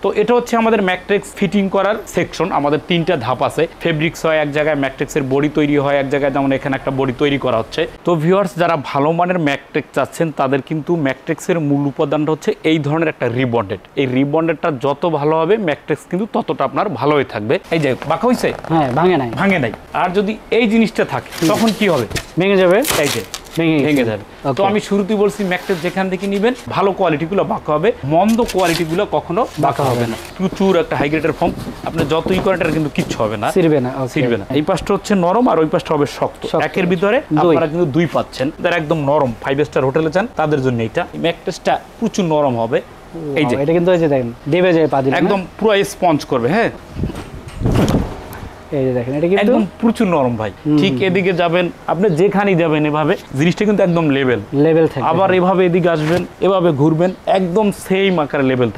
তো এটা হচ্ছে আমাদের ম্যাট্রিক্স ফিটিং করার সেকশন। আমাদের 3টা ধাপ আছে। ফেব্রিক্স হয় এক জায়গায়, ম্যাট্রিক্সের বডি তৈরি হয় এক জায়গায়, যেমন এখানে একটা বডি তৈরি করা হচ্ছে। তো ভিউয়ার্স, যারা ভালো মানের ম্যাট্রিক্স চাচ্ছেন তাদের কিন্তু ম্যাট্রিক্সের মূল উপাদানটা হচ্ছে এই ধরনের একটা রিবন্ডেড। এই রিবন্ডেডটা যত ভালো হবে ম্যাট্রিক্স কিন্তু ততটা আপনার ভালোই থাকবে। এই যে বাঁকা হইছে, হ্যাঁ ভাঙে নাই। আর যদি এই জিনিসটা থাকে তখন কি হবে? ভেঙে যাবে। এই যে ভেঙে যাবে। তো আমি শুরুতেই বলছি ম্যাট্রিক্স যেখান থেকে নিবেন ভালো কোয়ালিটিগুলো বাঁকা হবে, মন্দ কোয়ালিটিগুলো কখনো বাঁকা হবে না। প্রচুর একটা হাই গ্রেডের ফর্ম, আপনি যতই করেন এটা কিন্তু কিচ্ছু হবে না, ছিড়বে না। এই পাশটা হচ্ছে নরম আর ওই পাশটা হবে শক্ত। একের ভিতরে আপনারা কিন্তু 2 পাচ্ছেন। যারা একদম নরম 5 স্টার হোটেলে যান তাদের জন্য এইটা ম্যাট্রিক্সটা প্রচুর নরম হবে। এই যে এটা কিন্তু এই যে দেখেন দেবে যায় পা দিলে একদম পুরো স্পঞ্জ করবে। হ্যাঁ, এই যে দেখেন এটা কিন্তু একদম প্রচুর নরম ভাই। ঠিক এদিকে যাবেন, আপনি যেখানেই যাবেন এভাবে জিনিসটা কিন্তু একদম লেভেল থাকবে। আবার এভাবে এদিকে আসবেন, এভাবে ঘুরবেন, একদম সেম আকারে লেভেলে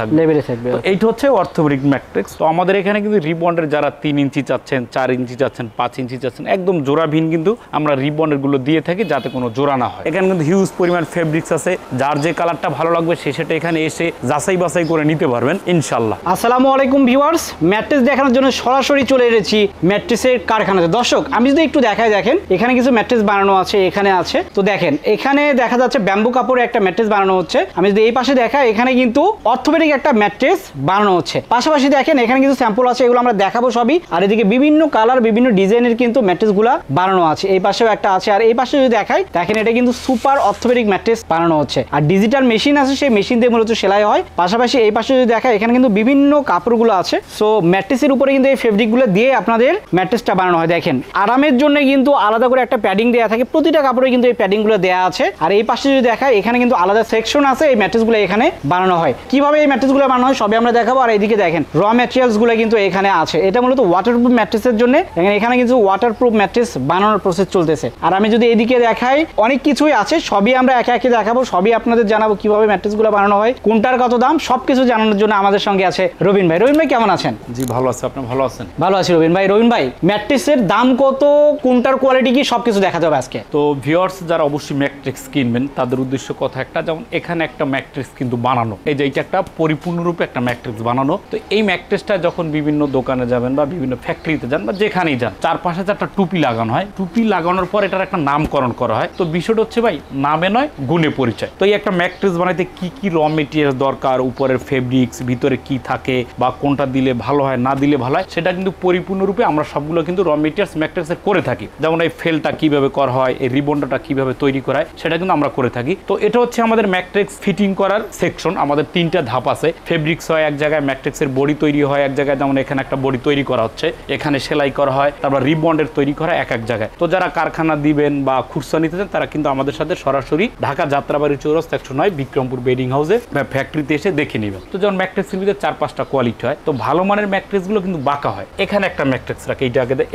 থাকবে। তো এইটা হচ্ছে অর্থোপেডিক ম্যাট্রিক্স। তো আমাদের এখানে কিন্তু রিবন্ডের যারা 3 ইঞ্চি চাচ্ছেন, 4 ইঞ্চি চাচ্ছেন, 5 ইঞ্চি চাচ্ছেন, একদম জোড়াভিন কিন্তু আমরা রিবন্ডের গুলো দিয়ে থাকি যাতে কোনো জোড়া না হয়। এখানে কিন্তু হিউজ পরিমাণ ফেব্রিক্স আছে, যার যে কালারটা ভালো লাগবে সেটা এখানে এসে যাচাই বাছাই করে নিতে পারবেন ইনশাআল্লাহ। আসসালামু আলাইকুম ভিউয়ার্স, ম্যাট্রিক্স দেখানোর জন্য সরাসরি চলে এসেছি ম্যাট্রিক্সের কারখানাতে। দর্শক, আমি যদি একটু দেখাই, দেখেন এখানে কিছু ম্যাট্রিক্স বানানো আছে, এখানে আছে। তো দেখেন এখানে দেখা যাচ্ছে ব্যাম্বু কাপড়ে একটা ম্যাট্রিক্স বানানো হচ্ছে। আমি যদি এই পাশে দেখাই, এখানে কিন্তু অর্থোপেডিক একটা ম্যাট্রিক্স বানানো হচ্ছে। পাশাপাশি দেখেন এখানে কিছু স্যাম্পল আছে, এগুলো আমরা দেখাবো সবই। আর এদিকে বিভিন্ন কালার, বিভিন্ন ডিজাইনের কিন্তু ম্যাট্রিক্স গুলা বানানো আছে। এই পাশেও একটা আছে। আর এই পাশে যদি দেখাই, দেখেন এটা কিন্তু সুপার অর্থোপেডিক ম্যাট্রিক্স বানানো হচ্ছে। আর ডিজিটাল মেশিন আছে, সেই মেশিন দিয়ে মূলত সেলাই হয়। পাশাপাশি এই পাশে যদি দেখাই, এখানে কিন্তু বিভিন্ন কাপড়গুলো আছে। সো ম্যাট্রিক্সের উপরে কিন্তু এই ফেব্রিক গুলো দিয়ে আপনাদের ম্যাট্রিক্সটা বানানো হয়। দেখেন আরামের জন্য কিন্তু আলাদা করে একটা প্যাডিং দেওয়া থাকে, প্রতিটা কাপড়ে কিন্তু এই প্যাডিং গুলো দেওয়া আছে। আর এই পাশে যদি দেখায়, এখানে কিন্তু আলাদা সেকশন আছে, এই ম্যাট্রিক্স গুলো এখানে বানানো হয়। কিভাবে এই ম্যাট্রিক্স গুলো বানানো হয় সবই আমরা দেখাবো। আর এইদিকে দেখেন র ম্যাটেরিয়ালস গুলো কিন্তু এখানে আছে। এটা মূলত ওয়াটারপ্রুফ ম্যাট্রিক্সের জন্য। এখানে কিন্তু ওয়াটারপ্রুফ ম্যাট্রিক্স বানানোর প্রসেস চলতেছে। আর আমি যদি এদিকে দেখাই, অনেক কিছুই আছে, সবই আমরা একে একে দেখাবো, সবই আপনাদের জানাবো কিভাবে ম্যাট্রিক্স গুলো বানানো হয়, কোনটার কত দাম, সবকিছু জানানোর জন্য আমাদের সঙ্গে আছে রবিন ভাই। রবিন ভাই কেমন আছেন? জি ভালো আছি, আপনি ভালো আছেন? ভালো আছি রবিন ভাই। রবিন ভাই, ম্যাট্রিক্সের দাম কত, কোনটার কোয়ালিটি কি, সবকিছু দেখাতে হবে আজকে। তো ভিউয়ার্স, যারা অবশ্যই ম্যাট্রিক্স কিনবেন তাদের উদ্দেশ্য কথা একটা, যেমন এখানে একটা ম্যাট্রিক্স কিন্তু বানানো, এই যে এটা একটা পরিপূর্ণরূপে একটা ম্যাট্রিক্স বানানো। তো এই ম্যাট্রিক্সটা যখন বিভিন্ন দোকানে যাবেন বা বিভিন্ন ফ্যাক্টরিতে যান বা যেখানেই যান, 4 পাশে 4টা টুপি লাগানো হয়। টুপি লাগানোর পর এটার একটা নামকরণ করা হয়। তো বিষয়টা হচ্ছে ভাই, নামে নয় গুণে পরিচয়। তো এই একটা ম্যাট্রিক্স বানাইতে কি কি র মেটেরিয়াল দরকার, উপরের ফেব্রিক্স, ভিতরে কি থাকে বা কোনটা দিলে ভালো হয় না দিলে ভালো হয়, সেটা কিন্তু পরিপূর্ণরূপে আমরা সবগুলো কিন্তু র মেটেরিয়ালস ম্যাট্রিক্সের করে থাকি। যেমন এই ফেলটা কিভাবে করা হয়, এই রিবনটা কিভাবে তৈরি করা হয়, সেটা কিন্তু আমরা করে থাকি। তো এটা হচ্ছে আমাদের ম্যাট্রিক্স ফিটিং করার সেকশন। আমাদের 3টা ধাপ আছে। ফেব্রিক্স হয় এক জায়গায়, ম্যাট্রিক্সের বডি তৈরি হয় এক জায়গায়, যেমন এখানে একটা বডি তৈরি করা হচ্ছে, এখানে সেলাই করা হয়, তারপর রিবন্ডের তৈরি করা এক জায়গায়। তো যারা কারখানা দিবেন বা খুচরা নিতে চান তারা কিন্তু আমাদের সাথে সরাসরি ঢাকা যাত্রাবাড়ি চৌরাস্তা 109 বিক্রমপুর বেডিং হাউসে বা ফ্যাক্টরিতে এসে দেখে নেবেন। তো যেমন ম্যাট্রিক্সের ভিতরে 4-5টা কোয়ালিটি হয়। তো ভালো মানের ম্যাট্রিক্স গুলো কিন্তু বাঁকা হয়। এখানে একটা ম্যাট্রিক্স রাখে,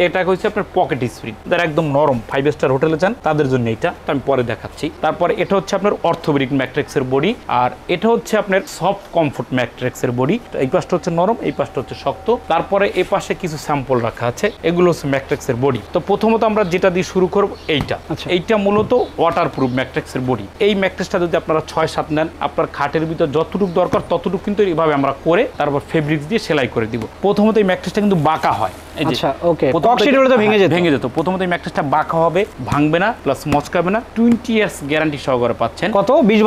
এটা হচ্ছে আপনার পকেট স্প্রিং, যারা একদম নরম 5 স্টার হোটেলে যান তাদের জন্য এটা, তো আমি পরে দেখাচ্ছি। তারপরে এটা হচ্ছে আপনার অর্থোপেডিক ম্যাট্রিক্সের বডি, আর এটা হচ্ছে আপনার সফট কমফোর্ট ম্যাট্রিক্সের বডি। এই পাশটা হচ্ছে নরম, এই পাশটা হচ্ছে শক্ত। তারপরে এই পাশে কিছু স্যাম্পল রাখা আছে, এগুলো হচ্ছে ম্যাট্রিক্সের বডি। তো প্রথমত আমরা যেটা দিয়ে শুরু করব, এইটা মূলত ওয়াটারপ্রুফ ম্যাট্রিক্সের বডি। এই ম্যাট্রিক্সটা যদি আপনারা 6-7 নেন, আপনার খাটের ভিতর যতটুকু দরকার ততটুকু কিন্তু এইভাবে আমরা করে তারপর ফেব্রিক্স দিয়ে সেলাই করে দিব। প্রথমত এই ম্যাট্রিক্সটা কিন্তু বাঁকা হয়। আচ্ছা, ওকে, কক্সিডগুলো ভেঙে যেত। প্রথমত এই ম্যাট্রিক্সটা বাঁকা হবে, ভাঙবে না, প্লাস মচকাবে না। 20 ইয়ার্স গ্যারান্টি সহকারে পাচ্ছেন। কত? 20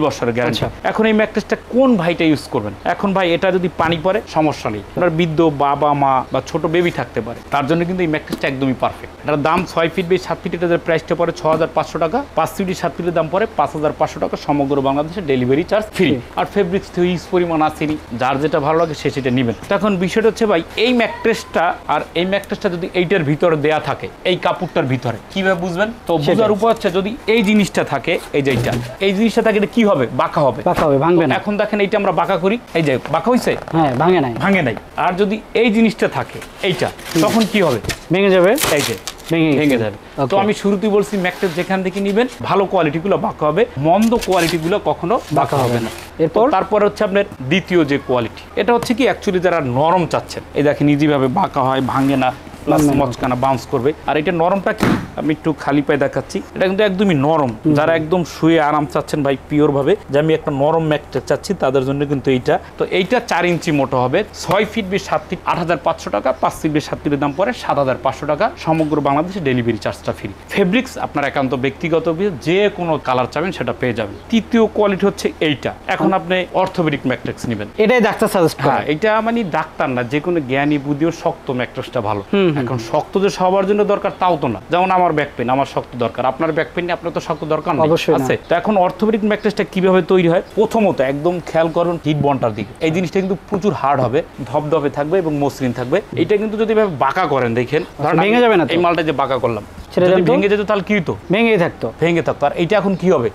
বছরের গ্যারান্টি। এখন এই ম্যাট্রিক্সটা কোন ভাইটা ইউজ করবেন? এখন ভাই এটা যদি পানি পড়ে সমস্যা নেই, আপনার বৃদ্ধ বাবা মা বা ছোট বেবি থাকতে পারে, তার জন্য কিন্তু এই ম্যাট্রিক্সটা একদমই পারফেক্ট। এটার দাম 6 ফিট বাই 7 ফিট, এটার প্রাইসটা পড়ে 6500 টাকা। 5 ফিট 7 ফিটের দাম পড়ে 5500 টাকা। সমগ্র বাংলাদেশে ডেলিভারি চার্জ ফ্রি। আর ফেব্রিক্স তো ইউজ পরিমাণ আসেনি, যার যেটা ভালো লাগে সে সেটা নেবেন। এখন বিষয়টা হচ্ছে ভাই, এই ম্যাট্রিক্সটা আর এই ম্যাট্রিক্সটা যদি এইটার ভিতরে দেয়া থাকে, এই কাপড়টার ভিতরে কিভাবে বুঝবেন? তো বুঝার উপায় হচ্ছে, যদি এই জিনিসটা থাকে, এই যে এই জিনিসটা থাকে, এটা কি হবে? বাঁকা হবে, ভাঙবে না। এখন দেখেন এইটা আমরা বাঁকা করি, এই যে বাঁকা হইছে, হ্যাঁ, ভাঙে নাই। আর যদি এই জিনিসটা থাকে এইটা, তখন কি হবে? ভেঙে যাবে। এই যে ভেঙে যাবে। তো আমি শুরুতেই বলছি ম্যাট্রিক্স যেখান থেকে নিবেন ভালো কোয়ালিটিগুলো বাঁকা হবে, মন্দ কোয়ালিটিগুলো কখনো বাঁকা হবে না। তারপর হচ্ছে আপনার দ্বিতীয় যে কোয়ালিটি, এটা হচ্ছে কি অ্যাকচুয়ালি যারা নরম চাচ্ছেন, এই দেখেন ইজিভাবে বাঁকা হয়, ভাঙে না, প্লাস মচকানা বাউন্স করবে। আর এটা নরমটা কি আমি একটু খালি পায়ে দেখাচ্ছি, এটা কিন্তু একদমই নরম। যারা একদম শুয়ে আরাম চাচ্ছেন ভাই পিওর ভাবে যে আমি একটা নরম ম্যাট্রেস চাচ্ছি, তাদের জন্য কিন্তু এইটা। তো এইটা 4 ইঞ্চি মোটা হবে, 6 ফিট বেশ 7 ফিট 8500 টাকা, 5 ফিট বেশ 7 ফিটের দাম পড়ে 7500 টাকা, সমগ্র বাংলাদেশে ডেলিভারি চার্জটা ফ্রি। ফেব্রিক্স আপনার একান্ত ব্যক্তিগত, যে কোনো কালার চাবেন সেটা পেয়ে যাবেন। তৃতীয় কোয়ালিটি হচ্ছে এইটা। এখন আপনি অর্থোপেডিক ম্যাট্রেস নেবেন, এটাই ডাক্তার সাজেস্ট করে। হ্যাঁ, এটা মানে ডাক্তার না, যে কোনো জ্ঞানী বুদ্ধিও শক্ত ম্যাট্রেসটা ভালো। এখন শক্ত যে সবার জন্য দরকার তাও তো না, যেমন আমার ব্যাক পেন, আমার শক্ত দরকার, আপনার ব্যাক পেন আপনার তো শক্ত দরকার নেই, আছে। তো এখন অর্থোপেডিক ম্যাট্রেসটা কিভাবে তৈরি হয়, প্রথমত একদম খেয়াল করুন হিট বন্ডটার দিকে। এই জিনিসটা কিন্তু প্রচুর হার্ড হবে, ধপধপে থাকবে এবং মসৃণ থাকবে। এটা কিন্তু যদি এভাবে বাঁকা করেন, দেখেন ভেঙে যাবে না। এই মালটা যে বাঁকা করলাম, যদি ভেঙে যেত তাহলে কি হতো, ভেঙে থাকতো। আর এইটা এখন কি হবে,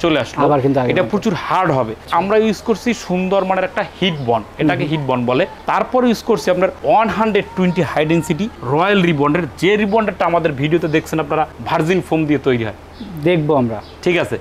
চলে আসলো। এটা প্রচুর হার্ড হবে। আমরা ইউজ করছি সুন্দর মানের একটা হিট বন্ড, এটাকে হিট বন্ড বলে। তারপর ইউজ করছি আপনার 120 হাই ডেন্সিটি রয়্যাল রিবন্ডের, যে রিবন্ডারটা আমাদের ভিডিওতে দেখছেন আপনারা ভার্জিন ফোম দিয়ে তৈরি হয়, দেখবো আমরা, ঠিক আছে।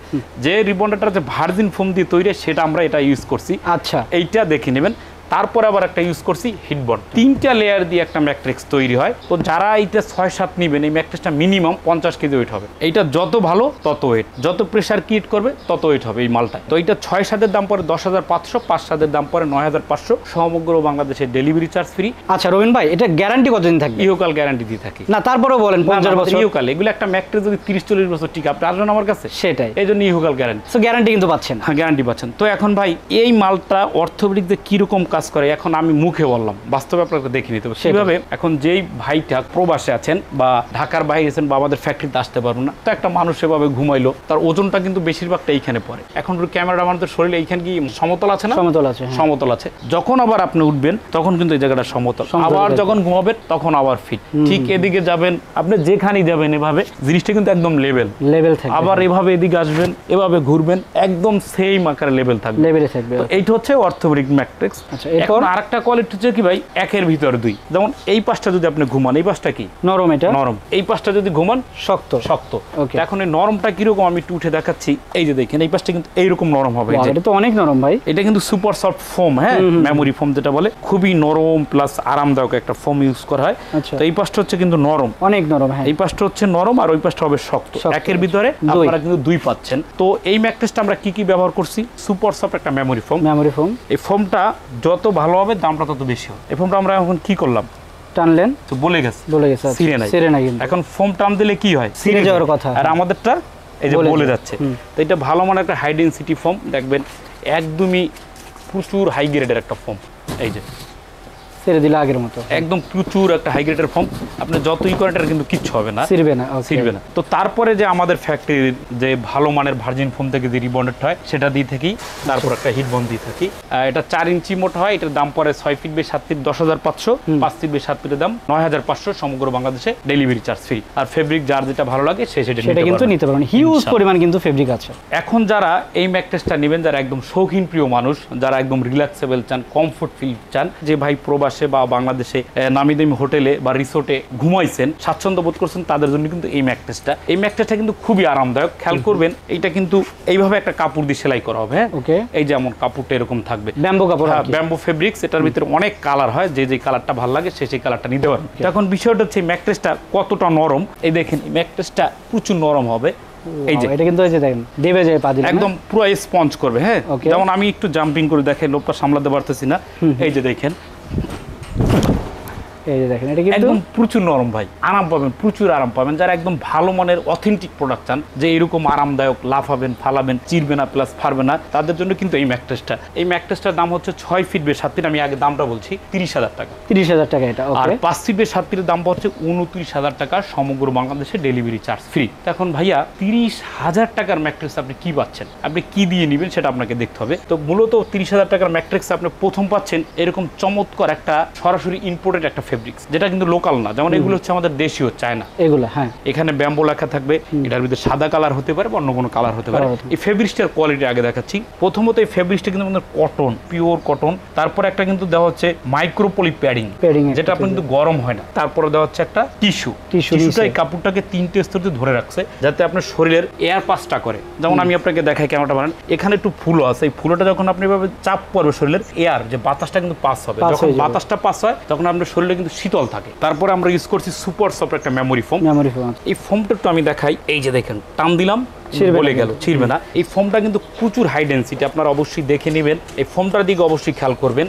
যে রিবন্ডারটা যে ভার্জিন ফোম দিয়ে তৈরি সেটা আমরা এটা ইউজ করছি। আচ্ছা, এইটা দেখে নেবেন। তারপর আবার একটা ইউজ করছি হিট বন্ড, 3টা লেয়ার দিয়ে একটা ম্যাট্রিক্স তৈরি হয়। তো যারা এইটা 6-7 নেবেন, এই ম্যাট্রিক্সটা মিনিমাম 50 কেজি ওয়েট হবে। এইটা যত ভালো তত ওয়েট, যত প্রেসার ক্রিয়েট করবে তত ওয়েট হবে এই মালটা। তো এইটা 6-7-এর দাম পড়ে 10,500, 5-7-এর দাম পড়ে 9,500, সমগ্র বাংলাদেশে ডেলিভারি চার্জ ফ্রি। আচ্ছা রবিন ভাই, এটা গ্যারান্টি কতদিন থাকবে? ইহকাল গ্যারান্টি দিয়ে থাকি। না তারপরেও বলেন 50 বছর ইহকাল, এগুলো একটা ম্যাট্রিক্স যদি 30-40 বছর টিকে, আপনি আসবেন আমার কাছে, সেটাই এই জন্য ইহকাল গ্যারান্টি। সো গ্যারান্টি কিন্তু পাচ্ছেন। হ্যাঁ, গ্যারান্টি পাচ্ছেন। তো এখন ভাই এই মালটা অর্থোপেডিক দিয়ে কিরকম কাজ করে, এখন আমি মুখে বললাম, বাস্তবে আপনাকে দেখে নিতে হবে সেভাবে। এখন যেই ভাইটা প্রবাসে আছেন বা ঢাকার বাইরে আছেন বা আমাদের ফ্যাক্টরিতে আসতে পারবেন না, তো একটা মানুষ এভাবে ঘুমাইলো, তার ওজনটা কিন্তু বেশিরভাগটা এইখানে পড়ে। এখন ক্যামেরাটা আমাদের শরীরে এইখানে কি সমতল আছে না? সমতল আছে, সমতল আছে। যখন আবার আপনি উঠবেন তখন কিন্তু এই জায়গাটা সমতল, আবার যখন ঘুমাবেন তখন আবার ফিট। ঠিক এদিকে যাবেন, আপনি যেখানেই যাবেন এভাবে জিনিসটা কিন্তু একদম লেভেল থাকবে। আবার এভাবে এদিকে আসবেন, এভাবে ঘুরবেন, একদম সেম আকারে লেভেল থাকবে। তো এইটা হচ্ছে অর্থোপেডিক ম্যাট্রিক্স। এখন আরেকটা কোয়ালিটি হচ্ছে কি ভাই, 1-এর ভিতর 2। যেমন এই পাশটা যদি আপনি ঘুমান, এই পাশটা কি নরম, এটা নরম। এই পাশটা যদি ঘুমান শক্ত। এখন এই নরমটা কিরকম আমি একটু উঠে দেখাচ্ছি। এই যে দেখেন এই পাশটা কিন্তু এইরকম নরম হবে। এটা তো অনেক নরম ভাই, এটা কিন্তু সুপার সফট ফোম, হ্যাঁ, মেমোরি ফোম যেটা বলে, খুবই নরম প্লাস আরামদায়ক একটা ফোম ইউজ করা হয়। তো এই পাশটা হচ্ছে কিন্তু নরম, অনেক নরম, হ্যাঁ, এই পাশটা হচ্ছে নরম আর ওই পাশটা হবে শক্ত। 1-এর ভিতরে আপনারা কিন্তু 2 পাচ্ছেন। তো এই ম্যাট্রেসটা আমরা কি কি ব্যবহার করছি, সুপার সফট একটা মেমোরি ফোম। এই ফোমটা যত ভালো হবে দামটা তত বেশি হবে। এই ফোমটা আমরা এখন কি করলাম, টানলেন তো বলে গেছে ছিঁড়ে নাই। এখন ফোম টান দিলে কি হয়, ছিঁড়ে যাওয়ার কথা, আর আমাদেরটা এই যে বলে যাচ্ছে। তো এটা ভালো মানের একটা হাই ডেন্সিটি ফোম, দেখবেন একদমই প্রচুর হাই গ্রেডের একটা ফোম। এই যে ছেড়ে দিলে আগের মতো একদম প্রচুর একটা হাই গ্রেডের ফোম, আপনি যতই করেন এটা কিন্তু কিচ্ছু হবে না, ছিড়বে না। তো তারপরে যে আমাদের ফ্যাক্টরির যে ভালো মানের ভার্জিন ফোম থেকে যে রিবন্ডেড হয় সেটা দিয়ে থাকি, তারপর একটা হিট বন্ড দিয়ে থাকি। এটা 4 ইঞ্চি মোটা হয়, এটার দাম পড়ে 6 feet by 7 feet 10,500, 5 feet by 7 ফিটের দাম 9,500, সমগ্র বাংলাদেশে ডেলিভারি চার্জ ফ্রি। আর ফেব্রিক যার যেটা ভালো লাগে সেটা কিন্তু নিতে পারবেন, হিউজ পরিমাণ কিন্তু ফেব্রিক আছে। এখন যারা এই ম্যাট্রেসটা নেবেন, যারা একদম শৌখিন প্রিয় মানুষ, যারা একদম রিল্যাক্সেবল চান, কমফোর্ট ফিল চান, যে ভাই প্রবাসে বা বাংলাদেশে নামি দামি হোটেলে বা রিসোর্টে ঘুমাইছেন, স্বাচ্ছন্দ্য বোধ করছেন, তাদের জন্য কিন্তু এই ম্যাট্রেসটা কিন্তু খুবই আরামদায়ক। খেয়াল করবেন এইটা কিন্তু এইভাবে একটা কাপড় দিয়ে সেলাই করা হবে, হ্যাঁ, এই যেমন কাপড়টা এরকম থাকবে, ব্যাম্বো কাপড়, ব্যাম্বো ফেব্রিক্স। এটার ভিতরে অনেক কালার হয়, যে যে কালারটা ভালো লাগে সেই কালারটা নিতে পারেন। এখন বিষয়টা হচ্ছে ম্যাট্রেসটা কতটা নরম। এই দেখেন ম্যাট্রেসটা প্রচুর নরম হবে, এই যে এটা কিন্তু এই যে দেখেন দেবে যায় পা দিলে একদম পুরো স্পঞ্জ করবে, হ্যাঁ। যেমন আমি একটু জাম্পিং করে দেখেন, লোকটা সামলাতে পারতেছি না, এই যে দেখেন, এই যে দেখেন এটা কিন্তু একদম প্রচুর নরম ভাই, আরাম পাবেন, প্রচুর আরাম পাবেন। যারা একদম ভালো মানের অথেন্টিক প্রোডাক্ট চান, যে এরকম আরামদায়ক, লাফাবেন, ফালাবেন, চিরবে না প্লাস ফারবে না, তাদের জন্য কিন্তু এই ম্যাট্রেসটার দাম হচ্ছে 6 ফিট বাই 7 ফিট। আমি আগে দামটা বলছি 30,000 টাকা, 30,000 টাকা এটা। আর 5 ফিট বাই 7 ফিটের দাম হচ্ছে 29,000 টাকা, সমগ্র বাংলাদেশে ডেলিভারি চার্জ ফ্রি। এখন ভাইয়া 30,000 টাকার ম্যাট্রেস আপনি কি পাচ্ছেন, আপনি কি দিয়ে নেবেন সেটা আপনাকে দেখতে হবে। তো মূলত 30,000 টাকার ম্যাট্রেস আপনি প্রথম পাচ্ছেন এরকম চমৎকার একটা সরাসরি ইম্পোর্টেড একটা ফেব্রিক্স, যেটা কিন্তু লোকাল না। যেমন এগুলো হচ্ছে আমাদের দেশীয়, চায়না এগুলো, হ্যাঁ। এখানে ব্যাম্বো লেখা থাকবে, এটার ভিতরে সাদা কালার হতে পারে বা অন্য কোনো কালার হতে পারে। এই ফেব্রিক্সটার কোয়ালিটি আগে দেখাচ্ছি। প্রথমত এই ফেব্রিক্সটা কিন্তু আমাদের কটন, পিওর কটন। তারপর একটা কিন্তু দেওয়া হচ্ছে মাইক্রোপলি প্যাডিং, যেটা আপনার কিন্তু গরম হয় না। তারপরে দেওয়া হচ্ছে একটা টিস্যুটা এই কাপড়টাকে 3টে স্তরে ধরে রাখছে, যাতে আপনার শরীরের এয়ার পাসটা করে। যেমন আমি আপনাকে দেখাই, ক্যামেরাটা বানান, এখানে একটু ফুলো আছে, এই ফুলোটা যখন আপনি এভাবে চাপ পড়বে শরীরের, এয়ার যে বাতাসটা কিন্তু পাস হবে। যখন বাতাসটা পাস হয় তখন আপনার শরীরে কিন্তু শীতল থাকে। তারপরে আমরা ইউজ করছি সুপার সফট একটা মেমোরি ফোম। এই ফোমটা তো আমি দেখাই, এই যে দেখেন টান দিলাম বলে গেল, ছিড়বে না। এই ফোমটা কিন্তু প্রচুর হাই ডেন্সিটি, আপনারা অবশ্যই দেখে নেবেন। এই ফোমটার দিকে অবশ্যই খেয়াল করবেন।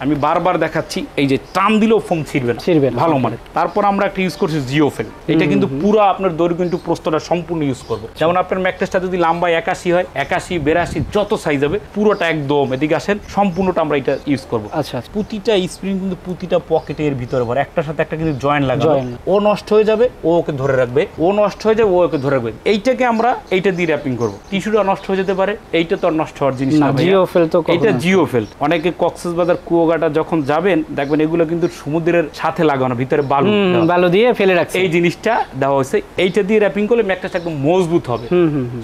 আমি বারবার দেখাচ্ছি, এই যে টান দিলেও ফোম ছিড়বে না, ভালো মানে। তারপর আমরা একটা ইউজ করছি জিওফেল। এটা কিন্তু পুরো আপনার দৈর্ঘ্য কিন্তু প্রস্থটা সম্পূর্ণ ইউজ করবো। যেমন আপনার ম্যাট্রেসটা যদি লম্বা 81 হয়, 81, 82 যত সাইজ হবে পুরোটা একদম এদিকে আসেন সম্পূর্ণটা আমরা এটা ইউজ করবো। আচ্ছা, প্রতিটা স্প্রিং কিন্তু প্রতিটা পকেটের ভিতরে ভরে, একটার সাথে একটা কিন্তু জয়েন্ট লাগানো। ও নষ্ট হয়ে যাবে ও ওকে ধরে রাখবে, ও নষ্ট হয়ে যাবে ও ওকে ধরে রাখবে। এইটাকে আমরা এইটা দিয়ে র্যাপিং করবো। টিস্যুটা নষ্ট হয়ে যেতে পারে, এইটা তো আর নষ্ট হওয়ার জিনিস না, জিওফেল তো এটা জিওফেল। অনেকে কক্সবাজার কুয়াকাটা যখন যাবেন দেখবেন এগুলো কিন্তু সমুদ্রের সাথে লাগানো, ভিতরে বালু দিয়ে ফেলে রাখছে, এই জিনিসটা দেওয়া হয়েছে। এইটা দিয়ে র্যাপিং করলে ম্যাট্রেসটা একদম মজবুত হবে,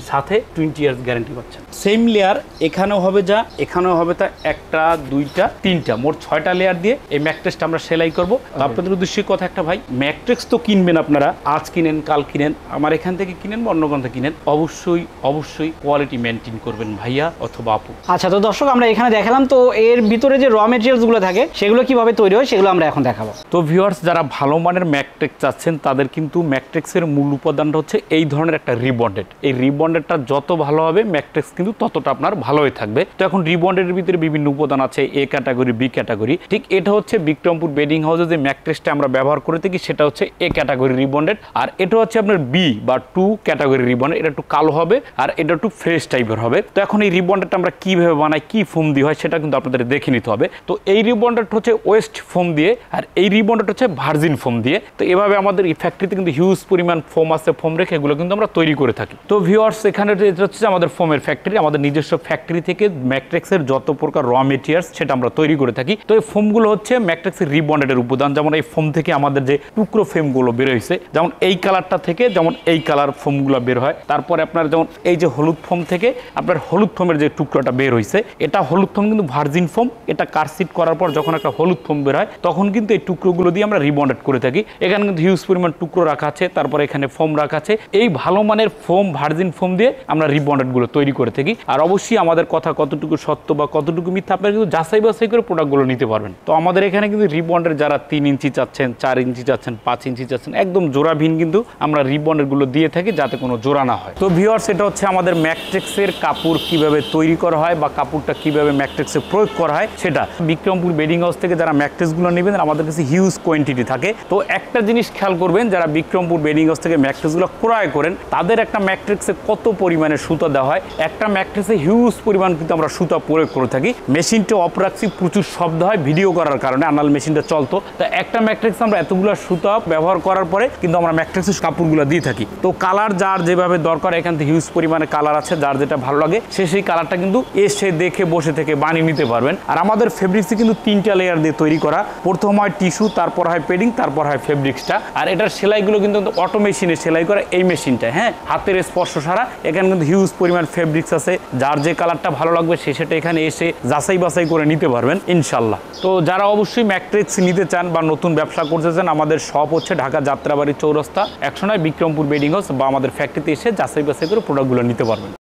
সাথে 20 ইয়ার্স গ্যারান্টি পাচ্ছেন। সেম লেয়ার এখানেও হবে, যা এখানেও হবে তা একটা, দুইটা, তিনটা, মোট 6টা লেয়ার দিয়ে এই ম্যাট্রেসটা আমরা সেলাই করবো। আপনাদের উদ্দেশ্যে কথা একটা ভাই, ম্যাট্রেস তো কিনবেন আপনারা, আজ কিনেন কাল কিনেন, আমার এখান থেকে কিনেন বা অন্য কোন থেকে কিনেন, অবশ্যই অবশ্যই কোয়ালিটি মেনটেন করবেন ভাইয়া অথবা আপু। আচ্ছা, তো দর্শক আমরা এখানে দেখালাম, তো এর ভিতরে যে র মেটেরিয়ালস গুলো থাকে সেগুলো কিভাবে তৈরি হয় সেগুলো আমরা এখন দেখাবো। তো ভিউয়ার্স, যারা ভালো মানের ম্যাট্রেস চাচ্ছেন তাদের কিন্তু ম্যাট্রেসের মূল উপাদানটা হচ্ছে এই ধরনের একটা রিবন্ডেড। এই রিবন্ডেডটা যত ভালো হবে ম্যাট্রেস কিন্তু ততটা আপনার ভালোই থাকবে। তো এখন রিবন্ডেডের ভিতরে বিভিন্ন উপাদান আছে, এ ক্যাটাগরি, বি ক্যাটাগরি। ঠিক এটা হচ্ছে বিক্রমপুর বেডিং হাউসে যে ম্যাট্রেসটা আমরা ব্যবহার করে থাকি সেটা হচ্ছে এ ক্যাটাগরি রিবন্ডেড, আর এটা হচ্ছে আপনার বি বা 2 ক্যাটাগরি রিবন্ডেড। এটা একটু কালো হবে আর এটা একটু ফ্রেশ টাইপের হবে। তো এখন এই রিবন্ডেডটা আমরা কিভাবে বানাই, কি ফোম দিয়ে হয় সেটা কিন্তু আপনাদের দেখে নিতে হবে। তো এই রিবন্ডেড হচ্ছে ওয়েস্ট ফোম দিয়ে, আর এই রিবন্ডেড হচ্ছে ভার্জিন ফোম দিয়ে। তো এভাবে আমাদের এই ফ্যাক্টরিতে কিন্তু হিউজ পরিমাণ ফোম আছে, ফোম রেখে এগুলো কিন্তু আমরা তৈরি করে থাকি। তো ভিউয়ার্স, এখানে এটা হচ্ছে আমাদের ফোমের ফ্যাক্টরি, আমাদের নিজস্ব ফ্যাক্টরি থেকে ম্যাট্রেসের যত প্রকার র মেটেরিয়ালস সেটা আমরা তৈরি করে থাকি। তো এই ফোমগুলো হচ্ছে ম্যাট্রেসের রিবন্ডেডের উপাদান। যেমন এই ফোম থেকে আমাদের যে টুকরো ফোমগুলো বের হয়েছে, যেমন এই কালারটা থেকে যেমন এই কালার ফোমগুলো বের হয়। তারপরে আপনার যেমন এই যে হলুদ ফোম থেকে আপনার হলুদ ফোমের যে টুকরোটা বের হয়েছে, এটা হলুদ ফোম কিন্তু ভার্জিন ফোম। এটা কারসিট করার পর যখন একটা হলুদ ফোম বের হয় তখন কিন্তু এই টুকরোগুলো দিয়ে আমরা রিবন্ডেড করে থাকি। এখানে কিন্তু হিউজ পরিমাণ টুকরো রাখা আছে, তারপরে এখানে ফোম রাখা আছে। এই ভালো মানের ফোম, ভার্জিন ফোম দিয়ে আমরা রিবন্ডেডগুলো তৈরি করে থাকি। আর অবশ্যই আমাদের কথা কতটুকু সত্য বা কতটুকু মিথ্যা আপনারা কিন্তু যাচাই বাছাই করে প্রোডাক্টগুলো নিতে পারবেন। তো আমাদের এখানে কিন্তু রিবন্ডেড যারা 3 ইঞ্চি চাচ্ছেন, 4 ইঞ্চি চাচ্ছেন, 5 ইঞ্চি চাচ্ছেন, একদম জোড়াভিন কিন্তু আমরা রিবন্ডেডগুলো দিয়ে থাকি যাতে কোনো জোড়া না হয়। তো ভিউয়ার্স, এটা হচ্ছে আমাদের ম্যাট্রেসের কাপড় কিভাবে তৈরি করা হয় বা কাপড়টা কিভাবে ম্যাট্রেসে প্রয়োগ করা হয় সেটা। বিক্রমপুর বেডিং হাউস থেকে যারা ম্যাট্রেসগুলো নেবেন আমাদের কাছে হিউজ কোয়ান্টিটি থাকে। তো একটা জিনিস খেয়াল করবেন, যারা বিক্রমপুর বেডিং হাউস থেকে ম্যাট্রেসগুলো ক্রয় করেন তাদের একটা ম্যাট্রেসে কত পরিমাণে সুতা দেওয়া হয়। একটা ম্যাট্রেসে হিউজ পরিমাণ কিন্তু আমরা সুতা প্রয়োগ করে থাকি। মেশিনটা অফ রাখছি, প্রচুর শব্দ হয় ভিডিও করার কারণে, আনাল মেশিনটা চলতো। তো একটা ম্যাট্রেসে আমরা এতগুলো সুতা ব্যবহার করার পরে কিন্তু আমরা ম্যাট্রেসের কাপড়গুলো দিয়ে থাকি। তো কালার যার যেভাবে দরকার, এখান থেকে হিউজ পরিমাণে কালার আছে, যার যেটা ভালো লাগে সে সেই কালারটা কিন্তু এসে দেখে বসে থেকে বানিয়ে নিতে পারবেন। আর আমাদের ফেব্রিক্সে কিন্তু 3টা লেয়ার দিয়ে তৈরি করা। প্রথম হয় টিস্যু, তারপর হয় পেডিং, তারপর হয় ফেব্রিক্সটা। আর এটার সেলাইগুলো কিন্তু অটো মেশিনে সেলাই করা, এই মেশিনটা, হ্যাঁ, হাতের স্পর্শ ছাড়া। এখানে কিন্তু হিউজ পরিমাণ ফেব্রিক্স আছে, যার যে কালারটা ভালো লাগবে সে সেটা এখানে এসে যাচাই বাছাই করে নিতে পারবেন ইনশাল্লাহ। তো যারা অবশ্যই ম্যাট্রেস নিতে চান বা নতুন ব্যবসা করতে চান, আমাদের শপ হচ্ছে ঢাকা যাত্রাবাড়ি চৌরাস্তা 109 বিক্রমপুর বেডিং হাউস, বা আমাদের ফ্যাক্টরিতে এসে যাচাই বাছাই করে প্রোডাক্টগুলো নিতে পারবেন।